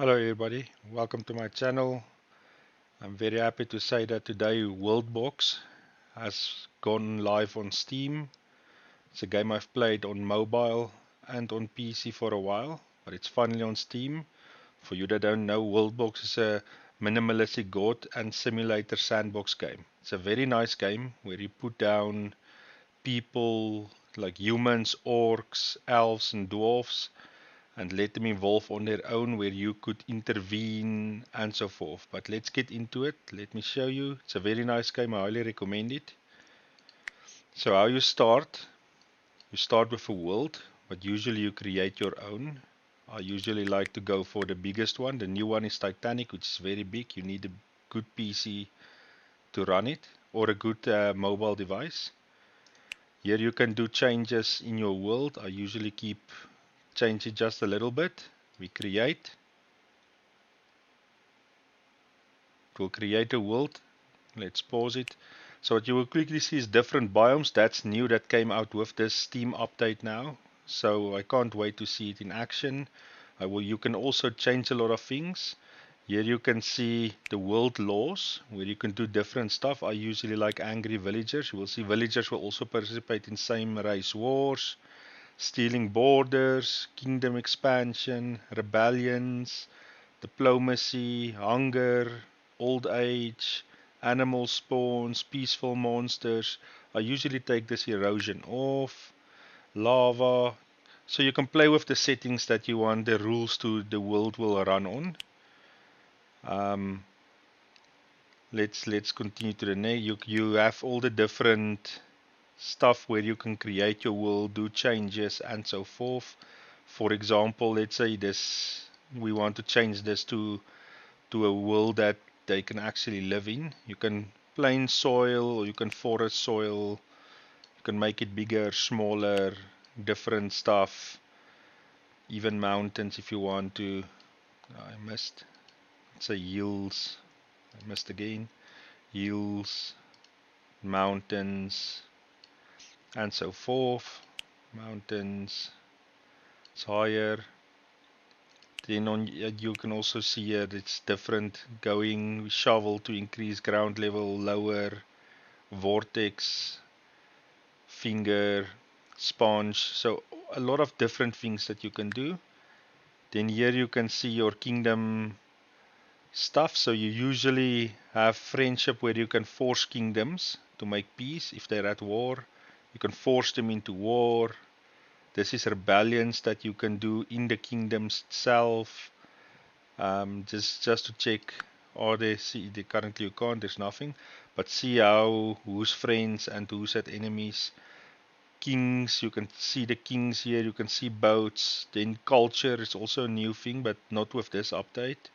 Hello everybody, welcome to my channel. I'm very happy to say that today Worldbox has gone live on Steam. It's a game I've played on mobile and on PC for a while, but it's finally on Steam. For you that don't know, Worldbox is a minimalistic god and simulator sandbox game. It's a very nice game where you put down people like humans, orcs, elves and dwarfs and let them evolve on their own where you could intervene and so forth. But let's get into it. Let me show you. It's a very nice game. I highly recommend it. So how you start with a world, but usually you create your own. I usually like to go for the biggest one. The new one is Titanic, which is very big. You need a good PC to run it or a good mobile device. Here you can do changes in your world. I usually change it just a little bit. We create. It will create a world. Let's pause it. So what you will quickly see is different biomes. That's new, that came out with this Steam update now. So I can't wait to see it in action. You can also change a lot of things. Here you can see the world laws where you can do different stuff. I usually like angry villagers. You will see villagers will also participate in same race wars, stealing borders, kingdom expansion, rebellions, diplomacy, hunger, old age, animal spawns, peaceful monsters. I usually take this erosion off, lava. So you can play with the settings that you want the rules to the world will run on. Um, let's continue to the next. You have all the different stuff where you can create your world, do changes and so forth. For example, let's say this we want to change this to a world that they can actually live in. You can plain soil or you can forest soil. You can make it bigger, smaller, different stuff. Even mountains if you want to. I missed. It's a hills. I missed again. Hills, mountains, and so forth. Mountains. It's higher. Then you can also see here it's different going shovel to increase ground level, lower vortex, finger, sponge. So a lot of different things that you can do. Then here you can see your kingdom stuff. So you usually have friendship where you can force kingdoms to make peace if they're at war. You can force them into war. This is rebellions that you can do in the kingdoms itself. Just to check, are they see they currently you can't, there's nothing. But see how who's friends and who's at enemies. Kings, you can see the kings here, you can see boats. Then culture is also a new thing, but not with this update.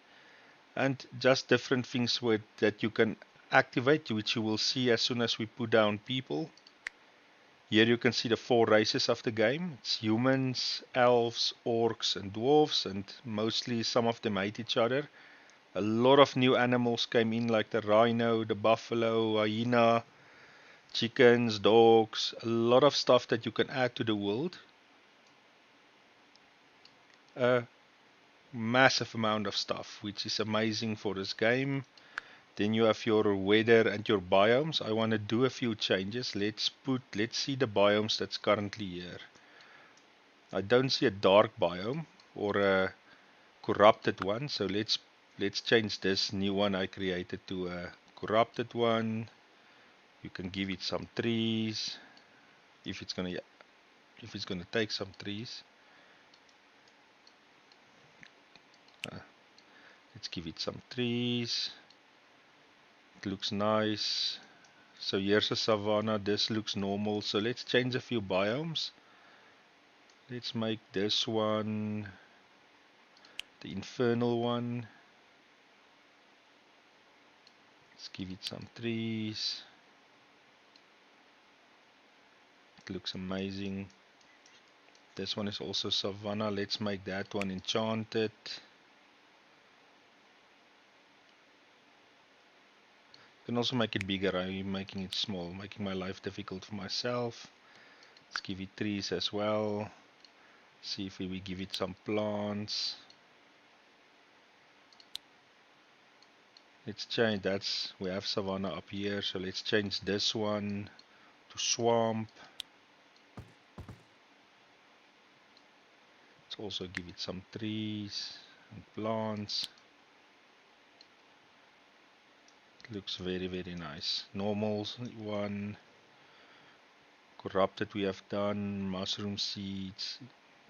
And just different things that you can activate, which you will see as soon as we put down people. Here you can see the four races of the game. It's humans, elves, orcs, and dwarves, and mostly some of them hate each other. A lot of new animals came in, like the rhino, the buffalo, hyena, chickens, dogs, a lot of stuff that you can add to the world. A massive amount of stuff, which is amazing for this game. Then you have your weather and your biomes. I want to do a few changes. Let's see the biomes that's currently here. I don't see a dark biome or a corrupted one, so let's change this new one I created to a corrupted one. You can give it some trees if it's gonna take some trees. Uh, let's give it some trees. It looks nice. So here's a savanna. This looks normal. So let's change a few biomes. Let's make this one the infernal one. Let's give it some trees. It looks amazing. This one is also savanna. Let's make that one enchanted. You can also make it bigger. I'm making it small, making my life difficult for myself. Let's give it trees as well. See if we give it some plants. Let's change, we have savanna up here, so let's change this one to swamp. Let's also give it some trees and plants. It looks very, very nice. Normal one. Corrupted we have done, mushroom seeds,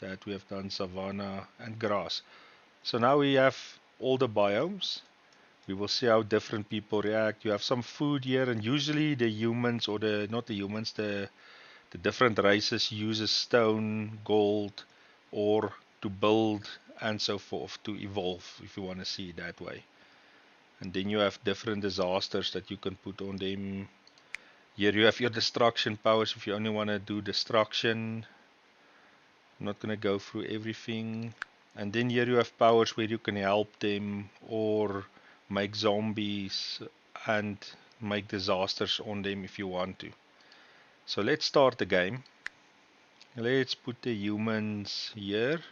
that we have done savanna and grass. So now we have all the biomes. We will see how different people react. You have some food here, and usually the humans, or not the humans, the different races uses stone, gold, ore to build and so forth, to evolve, if you want to see it that way. And then you have different disasters that you can put on them. Here you have your destruction powers if you only want to do destruction. I'm not going to go through everything. And then here you have powers where you can help them or make zombies and make disasters on them if you want to. So let's start the game. Let's put the humans here.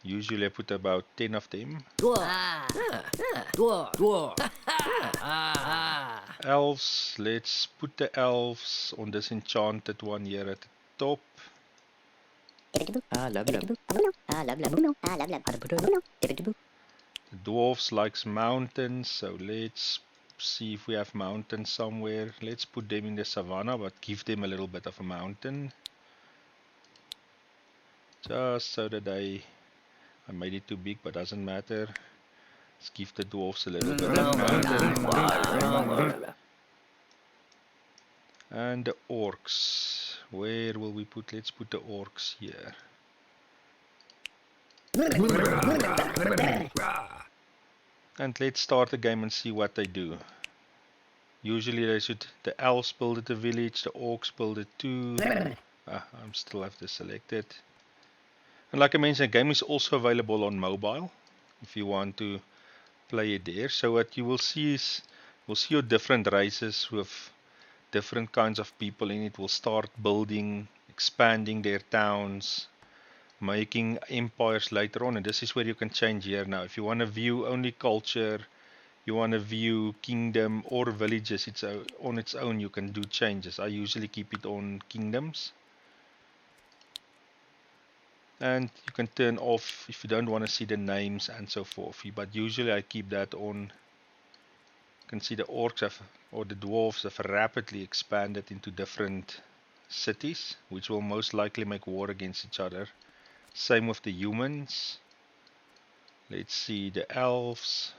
Usually I put about 10 of them. Elves, let's put the elves on this enchanted one here at the top. The dwarves likes mountains, so let's see if we have mountains somewhere. Let's put them in the savannah, but give them a little bit of a mountain. Just so that I made it too big, but doesn't matter. Let's give the dwarves a little bit of mountain. And the orcs. Where will we put? Let's put the orcs here. And let's start the game and see what they do. Usually the elves build it a village, the orcs build it too. I still have this selected. And like I mentioned, the game is also available on mobile if you want to play it there. So what you will see is, you'll see your different races with different kinds of people in it. Will start building, expanding their towns, making empires later on. And this is where you can change here now. If you want to view only culture, you want to view kingdom or villages, it's on its own, you can do changes. I usually keep it on kingdoms. And you can turn off if you don't want to see the names and so forth. But usually I keep that on. You can see the orcs or the dwarves have rapidly expanded into different cities, which will most likely make war against each other. Same with the humans. Let's see the elves.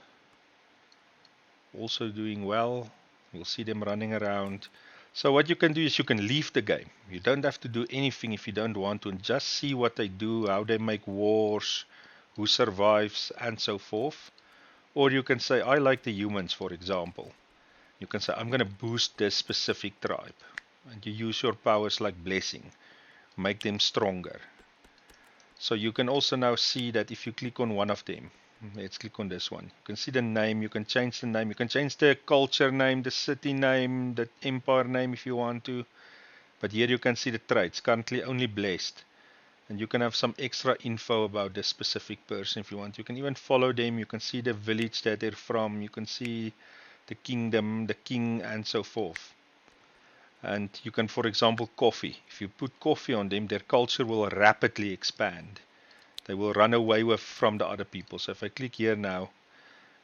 Also doing well. We'll see them running around. So what you can do is you can leave the game. You don't have to do anything if you don't want to, and just see what they do, how they make wars, who survives, and so forth. Or you can say, I like the humans, for example. You can say, I'm going to boost this specific tribe. And you use your powers like blessing. Make them stronger. So you can also now see that if you click on one of them, let's click on this one. You can see the name, you can change the name, you can change the culture name, the city name, the empire name if you want to. But here you can see the traits, currently only blessed. And you can have some extra info about this specific person if you want. You can even follow them, you can see the village that they're from, you can see the kingdom, the king, and so forth. And you can, for example, coffee. If you put coffee on them, their culture will rapidly expand. They will run away from the other people. So if I click here now,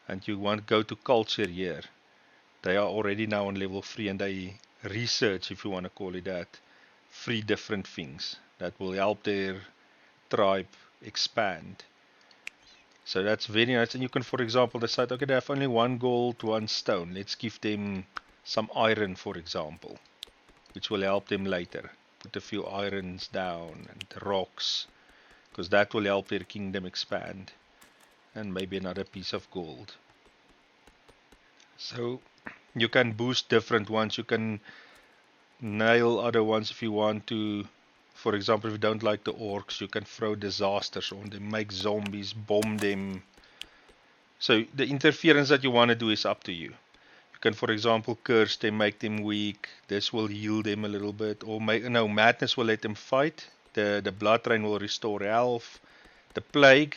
and you want to go to culture here, they are already now on level 3, and they research, if you want to call it that, 3 different things that will help their tribe expand. So that's very nice. And you can, for example, decide, okay, they have only 1 gold, 1 stone. Let's give them some iron, for example, which will help them later. Put a few irons down and rocks, because that will help their kingdom expand. And maybe another piece of gold. So you can boost different ones. You can nail other ones if you want to. For example, if you don't like the orcs, you can throw disasters on them, make zombies, bomb them. So the interference that you want to do is up to you. You can, for example, curse them, make them weak. This will heal them a little bit. Or madness will let them fight. The blood rain will restore health. The plague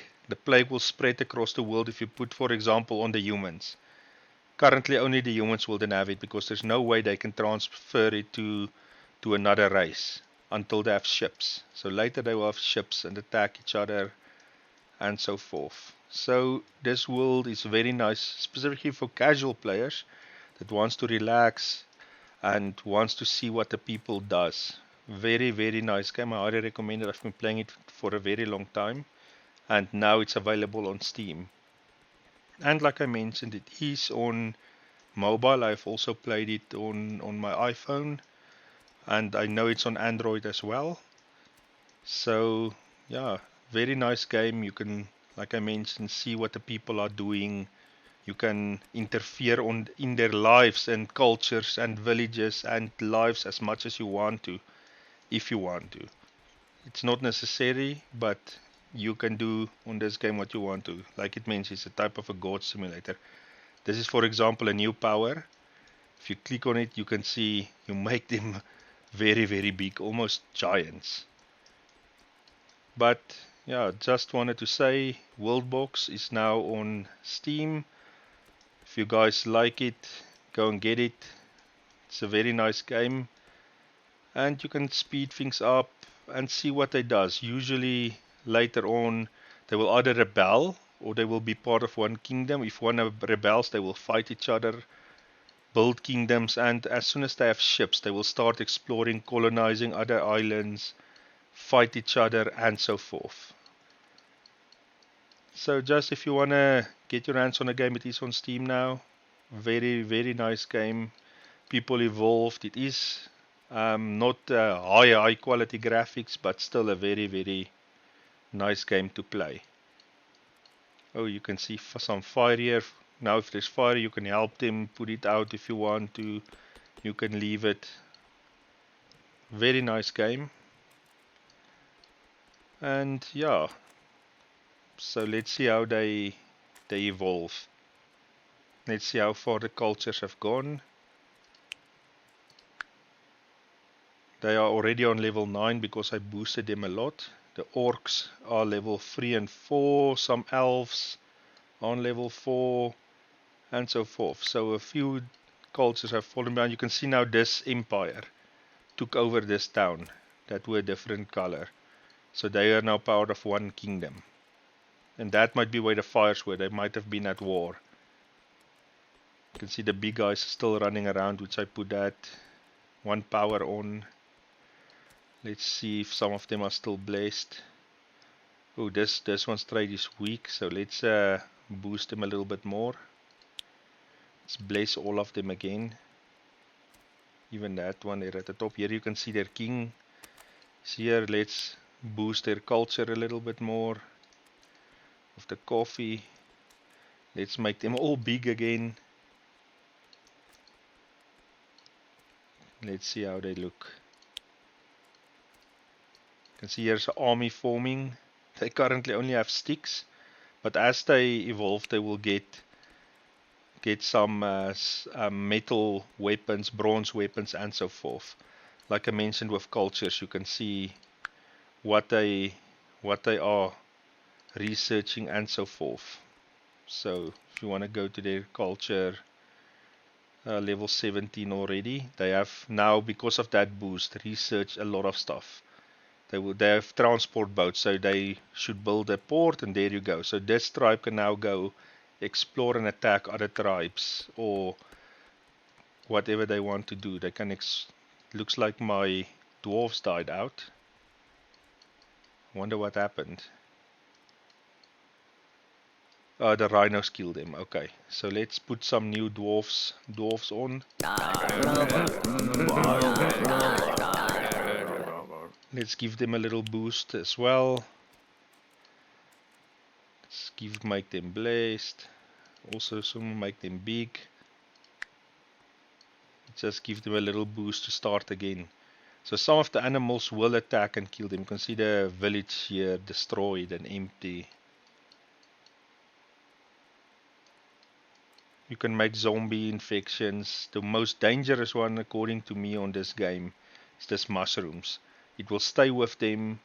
will spread across the world if you put, for example, on the humans. Currently, only the humans will then have it because there's no way they can transfer it to another race until they have ships. So later they will have ships and attack each other and so forth. So this world is very nice, specifically for casual players that wants to relax and wants to see what the people does. Very, very nice game. I highly recommend it. I've been playing it for a very long time, and now it's available on Steam. And like I mentioned, it is on mobile. I've also played it on my iPhone, and I know it's on Android as well. So yeah, very nice game. You can, like I mentioned, see what the people are doing. You can interfere in their lives and cultures and villages and lives as much as you want to, if you want to. It's not necessary, but you can do on this game what you want to. Like it means it's a type of a god simulator. This is, for example, a new power. If you click on it, you can see you make them very, very big, almost giants. But yeah, just wanted to say Worldbox is now on Steam. If you guys like it, go and get it. It's a very nice game, and you can speed things up and see what they does. Usually later on they will either rebel or they will be part of one kingdom. If one rebels, they will fight each other, build kingdoms, and as soon as they have ships, they will start exploring, colonizing other islands, fight each other, and so forth. So just if you wanna get your hands on a game, it is on Steam now. Very, very nice game. People evolved. It is not high quality graphics, but still a very, very nice game to play. Oh, you can see some fire here. Now if there's fire, you can help them put it out if you want to. You can leave it. Very nice game. And yeah, so let's see how they evolve. Let's see how far the cultures have gone. They are already on level 9 because I boosted them a lot. The orcs are level 3 and 4, some elves on level 4, and so forth. So a few cultures have fallen down. You can see now this empire took over this town that were a different color. So they are now part of one kingdom. And that might be where the fires were. They might have been at war. You can see the big guys still running around, which I put that one power on. Let's see if some of them are still blessed. Oh, this one's trade is weak, so let's boost them a little bit more. Let's bless all of them again. Even that one there at the top. Here you can see their king. So here, let's boost their culture a little bit more. Of the coffee. Let's make them all big again. Let's see how they look. You can see here's an army forming. They currently only have sticks, but as they evolve, they will get some metal weapons, bronze weapons, and so forth. Like I mentioned with cultures, you can see what they are researching and so forth. So if you want to go to their culture, level 17 already, they have now, because of that boost, researched a lot of stuff. They have transport boats, so they should build a port, and there you go. So this tribe can now go explore and attack other tribes or whatever they want to do. They can looks like my dwarves died out. Wonder what happened. The rhinos killed them. Okay, so let's put some new dwarfs on. Let's give them a little boost as well. Let's make them blessed. Also some make them big. Just give them a little boost to start again. So some of the animals will attack and kill them. You can see the village here destroyed and empty. You can make zombie infections. The most dangerous one, according to me, on this game is this mushrooms. It will stay with them,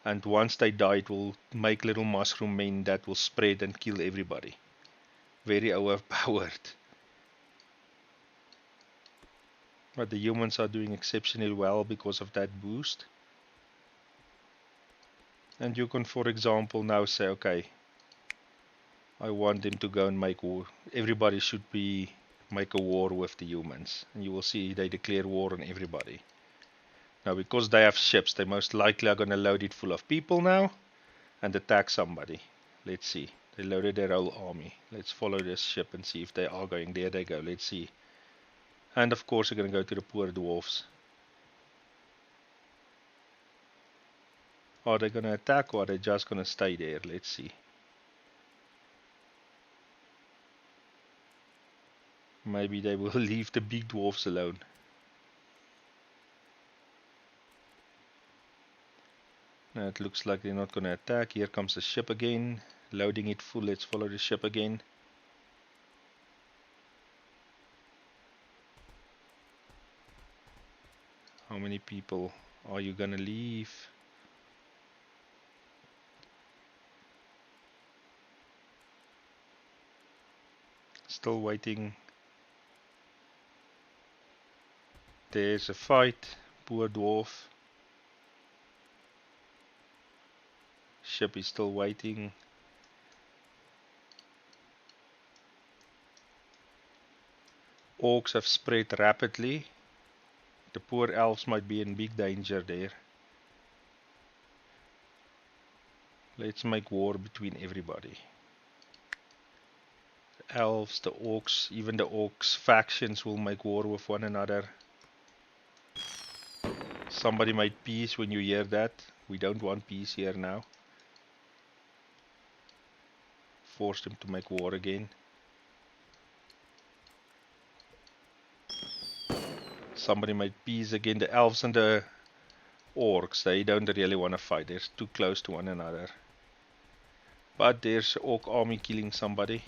and once they die, it will make little mushroom men that will spread and kill everybody. Very overpowered. But the humans are doing exceptionally well because of that boost. And you can, for example, now say, okay, I want them to go and make war. Everybody should make a war with the humans. And you will see they declare war on everybody. Now, because they have ships, they most likely are going to load it full of people now and attack somebody. Let's see. They loaded their whole army. Let's follow this ship and see if they are going. There they go. Let's see. And of course, they're going to go to the poor dwarfs. Are they going to attack or are they just going to stay there? Let's see. Maybe they will leave the big dwarfs alone. Now it looks like they're not going to attack. Here comes the ship again. Loading it full. Let's follow the ship again. How many people are you going to leave? Still waiting. There's a fight. Poor dwarf. Ship is still waiting. Orcs have spread rapidly. The poor elves might be in big danger there. Let's make war between everybody. The elves, the orcs, even the orcs factions will make war with one another. Somebody made peace when you hear that. We don't want peace here now. Force them to make war again. Somebody made peace again. The elves and the orcs, they don't really want to fight. They're too close to one another. But there's an orc army killing somebody.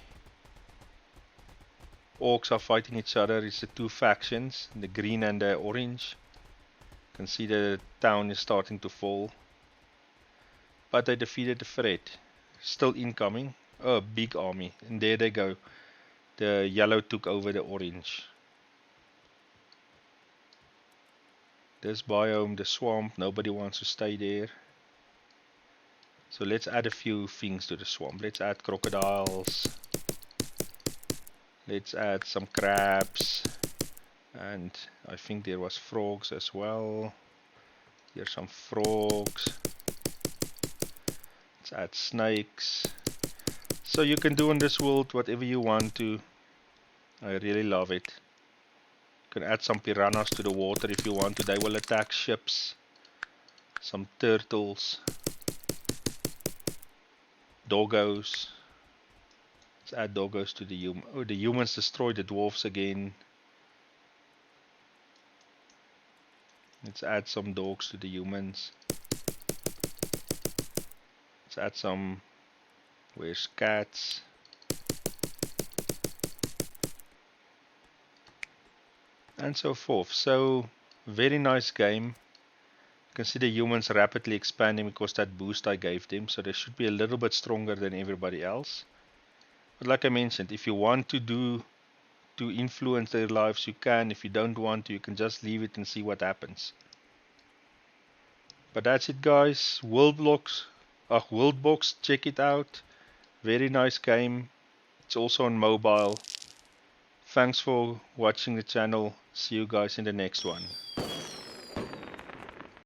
Orcs are fighting each other. It's the two factions, the green and the orange. You can see the town is starting to fall. But they defeated the threat. Still incoming. Oh, big army. And there they go. The yellow took over the orange. This biome, the swamp, nobody wants to stay there. So let's add a few things to the swamp. Let's add crocodiles. Let's add some crabs. And I think there was frogs as well. Here's some frogs. Let's add snakes. So you can do in this world whatever you want to. I really love it. You can add some piranhas to the water if you want to. They will attack ships. Some turtles. Doggos. Let's add doggos to the humans. Oh, the humans destroyed the dwarfs again. Let's add some dogs to the humans. Let's add some. Where's cats? And so forth. So, very nice game. You can see the humans rapidly expanding because that boost I gave them. So they should be a little bit stronger than everybody else. But like I mentioned, if you want to influence their lives, you can. If you don't want to, you can just leave it and see what happens. But that's it, guys. Worldbox, check it out. Very nice game. It's also on mobile. Thanks for watching the channel. See you guys in the next one.